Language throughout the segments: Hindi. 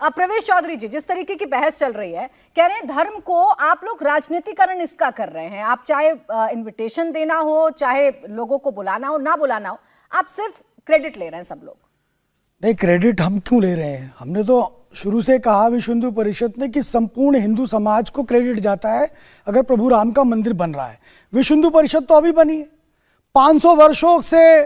प्रवेश चौधरी जी, जिस तरीके की बहस चल रही है, कह रहे हैं धर्म को आप लोग राजनीतिकरण इसका कर रहे हैं। आप चाहे इनविटेशन देना हो, चाहे लोगों को बुलाना हो ना बुलाना हो, आप सिर्फ क्रेडिट ले रहे हैं सब लोग। नहीं, क्रेडिट हम क्यों ले रहे हैं? हमने तो शुरू से कहा विश्व हिंदू परिषद ने कि संपूर्ण हिंदू समाज को क्रेडिट जाता है अगर प्रभु राम का मंदिर बन रहा है। विश्व हिंदू परिषद तो अभी बनी है, 500 वर्षों से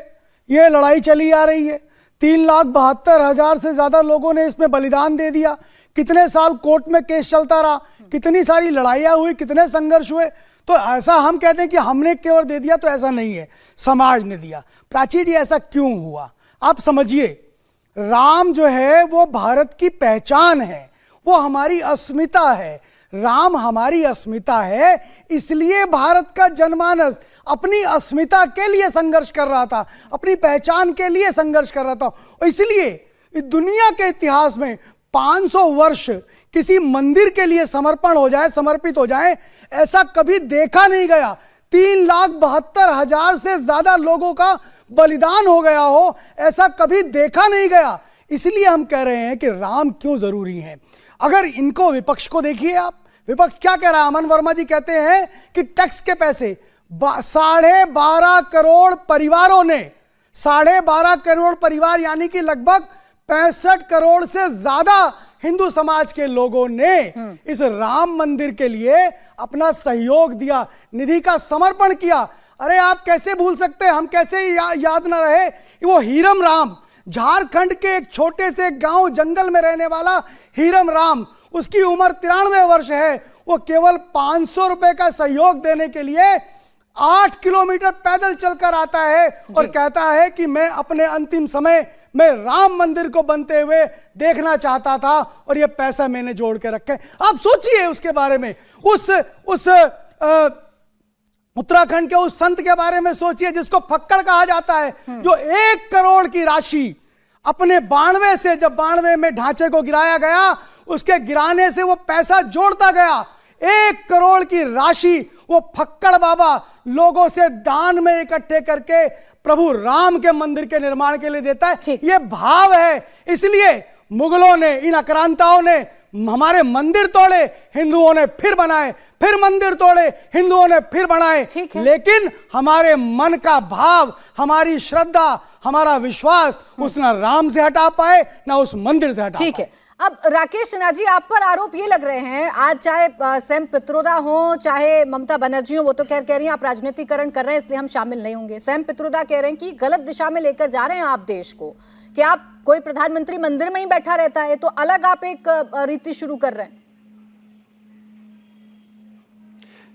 ये लड़ाई चली आ रही है। 3,72,000 से ज्यादा लोगों ने इसमें बलिदान दे दिया। कितने साल कोर्ट में केस चलता रहा, कितनी सारी लड़ाइयाँ हुई, कितने संघर्ष हुए। तो ऐसा हम कहते हैं कि हमने केवल दे दिया, तो ऐसा नहीं है, समाज ने दिया। प्राची जी, ऐसा क्यों हुआ? आप समझिए, राम जो है वो भारत की पहचान है, वो हमारी अस्मिता है। राम हमारी अस्मिता है, इसलिए भारत का जनमानस अपनी अस्मिता के लिए संघर्ष कर रहा था, अपनी पहचान के लिए संघर्ष कर रहा था। और इसलिए दुनिया के इतिहास में 500 वर्ष किसी मंदिर के लिए समर्पण हो जाए, समर्पित हो जाए, ऐसा कभी देखा नहीं गया। 3,72,000 से ज्यादा लोगों का बलिदान हो गया हो, ऐसा कभी देखा नहीं गया। इसलिए हम कह रहे हैं कि राम क्यों जरूरी है। अगर इनको, विपक्ष को देखिए आप, विपक्ष क्या कह रहा है? अमन वर्मा जी कहते हैं कि टैक्स के पैसे 12.5 करोड़ परिवारों ने, 12.5 करोड़ परिवार यानी कि लगभग 65 करोड़ से ज्यादा हिंदू समाज के लोगों ने इस राम मंदिर के लिए अपना सहयोग दिया, निधि का समर्पण किया। अरे आप कैसे भूल सकते हैं, हम कैसे याद ना रहे वो हीरम राम, झारखंड के एक छोटे से गांव जंगल में रहने वाला हीरम राम, उसकी उम्र 93 वर्ष है। वो केवल 500 रुपए का सहयोग देने के लिए 8 किलोमीटर पैदल चलकर आता है और कहता है कि मैं अपने अंतिम समय में राम मंदिर को बनते हुए देखना चाहता था और ये पैसा मैंने जोड़ के रखे। आप सोचिए उसके बारे में, उस उत्तराखंड के उस संत के बारे में सोचिए जिसको फक्कड़ कहा जाता है, जो 1 करोड़ की राशि अपने 92 से, जब 92 में ढांचे को गिराया गया, उसके गिराने से वो पैसा जोड़ता गया। 1 करोड़ की राशि वो फक्कड़ बाबा लोगों से दान में इकट्ठे करके प्रभु राम के मंदिर के निर्माण के लिए देता है। ये भाव है। इसलिए मुगलों ने, इन आक्रांताओं ने हमारे मंदिर तोड़े, हिंदुओं ने फिर बनाए, फिर मंदिर तोड़े, हिंदुओं ने फिर बनाए, लेकिन हमारे मन का भाव, हमारी श्रद्धा, हमारा विश्वास उस ना राम से हटा पाए ना उस मंदिर से हटा पाए। ठीक है। अब राकेश सिन्हा जी, आप पर आरोप ये लग रहे हैं, आज चाहे सैम पित्रोदा हो, चाहे ममता बनर्जी हो, वो तो कह रही हैं आप राजनीतिकरण कर रहे हैं इसलिए हम शामिल नहीं होंगे। सैम पित्रोदा कह रहे हैं कि गलत दिशा में लेकर जा रहे हैं आप देश को, कि आप, कोई प्रधानमंत्री मंदिर में ही बैठा रहता है तो अलग आप एक रीति शुरू कर रहे हैं।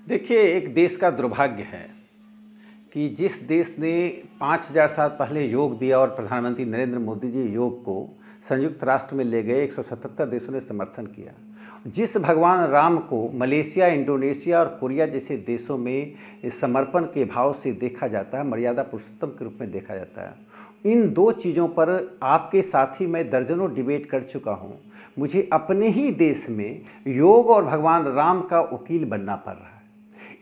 देखिए, एक देश का दुर्भाग्य है कि जिस देश ने 5000 साल पहले योग दिया और प्रधानमंत्री नरेंद्र मोदी जी योग को संयुक्त राष्ट्र में ले गए, 177 देशों ने समर्थन किया। जिस भगवान राम को मलेशिया, इंडोनेशिया और कोरिया जैसे देशों में समर्पण के भाव से देखा जाता है, मर्यादा पुरुषोत्तम के रूप में देखा जाता है, इन 2 चीज़ों पर आपके साथ ही मैं दर्जनों डिबेट कर चुका हूँ। मुझे अपने ही देश में योग और भगवान राम का वकील बनना पड़ रहा है।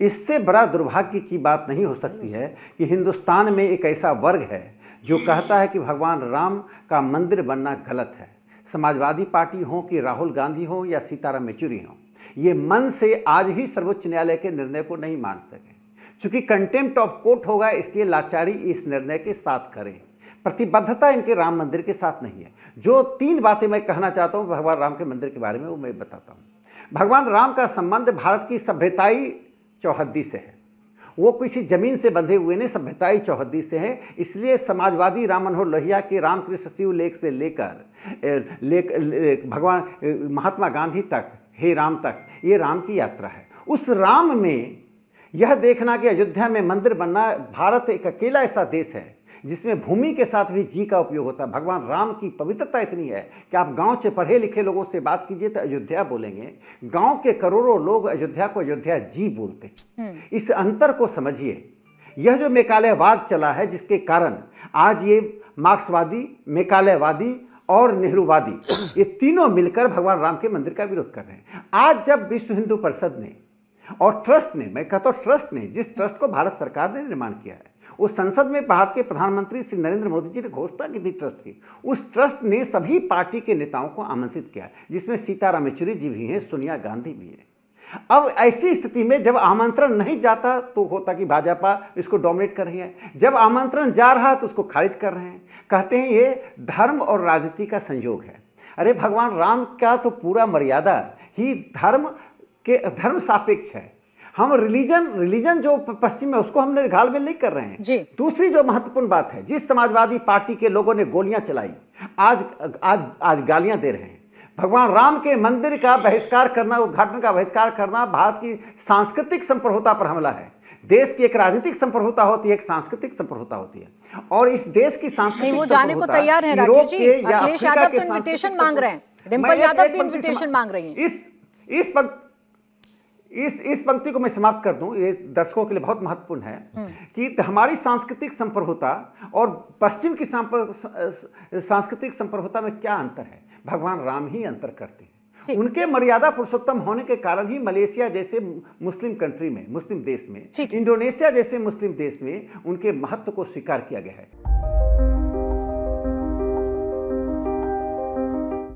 इससे बड़ा दुर्भाग्य की बात नहीं हो सकती है कि हिंदुस्तान में एक ऐसा वर्ग है जो कहता है कि भगवान राम का मंदिर बनना गलत है। समाजवादी पार्टी हो कि राहुल गांधी हो या सीताराम येचुरी हो, ये मन से आज ही सर्वोच्च न्यायालय के निर्णय को नहीं मान सके। चूंकि कंटेम्प्ट ऑफ कोर्ट होगा, इसलिए लाचारी इस निर्णय के साथ करें। प्रतिबद्धता इनके राम मंदिर के साथ नहीं है। जो 3 बातें मैं कहना चाहता हूं भगवान राम के मंदिर के बारे में, वो मैं बताता हूं। भगवान राम का संबंध भारत की सभ्यताई चौहद्दी से है। वो किसी जमीन से बंधे हुए नहीं, सभ्यताई चौहद्दी से है। इसलिए समाजवादी राम मनोहर लोहिया के रामकृष्ण शिव लेख से लेकर भगवान महात्मा गांधी तक, हे राम तक, ये राम की यात्रा है। उस राम में यह देखना कि अयोध्या में मंदिर बनना, भारत एक अकेला ऐसा देश है जिसमें भूमि के साथ भी जी का उपयोग होता है। भगवान राम की पवित्रता इतनी है कि आप गांव से पढ़े लिखे लोगों से बात कीजिए तो अयोध्या बोलेंगे, गांव के करोड़ों लोग अयोध्या को अयोध्या जी बोलते हैं। इस अंतर को समझिए। यह जो मेकालयवाद चला है, जिसके कारण आज ये मार्क्सवादी, मेकालयवादी और नेहरूवादी, ये तीनों मिलकर भगवान राम के मंदिर का विरोध कर रहे हैं। आज जब विश्व हिंदू परिषद ने और ट्रस्ट ने, मैं कहता हूं ट्रस्ट ने, जिस ट्रस्ट को भारत सरकार ने निर्माण किया है, वो संसद में भारत के प्रधानमंत्री श्री नरेंद्र मोदी जी ने घोषणा की थी ट्रस्ट की। उस ट्रस्ट ने सभी पार्टी के नेताओं को आमंत्रित किया, जिसमें सीताराम येचुरी जी भी हैं, सोनिया गांधी भी है। अब ऐसी स्थिति में जब आमंत्रण नहीं जाता तो होता कि भाजपा इसको डोमिनेट कर रही है, जब आमंत्रण जा रहा तो उसको खारिज कर रहे हैं, कहते हैं ये धर्म और राजनीति का संयोग है। अरे भगवान राम का तो पूरा मर्यादा ही धर्म सापेक्ष है। हम रिलीजन जो पश्चिम है उसको हमने घालमेल नहीं कर रहे हैं। दूसरी जो महत्वपूर्ण बात है, जिस समाजवादी पार्टी के लोगों ने गोलियां चलाई, आज गालियां दे रहे हैं। भगवान राम के मंदिर का बहिष्कार करना, उद्घाटन का बहिष्कार करना भारत की सांस्कृतिक संप्रभुता पर हमला है। देश की एक राजनीतिक संप्रभुता होती है, एक सांस्कृतिक संप्रभुता होती है, और इस देश की सांस्कृतिक वो जाने को तैयार है राकेश जी। अखिलेश यादव तो इन्विटेशन मांग रहे हैं, डिम्पल यादव भी इन्विटेशन मांग रही हैं। इस पंक्ति को मैं समाप्त कर दूं, ये दर्शकों के लिए बहुत महत्वपूर्ण है कि हमारी सांस्कृतिक संप्रभुता और पश्चिम की सांस्कृतिक संप्रभुता में क्या अंतर है। भगवान राम ही अंतर करते हैं। उनके मर्यादा पुरुषोत्तम होने के कारण ही मलेशिया जैसे मुस्लिम कंट्री में, मुस्लिम देश में, इंडोनेशिया जैसे मुस्लिम देश में उनके महत्व को स्वीकार किया गया है।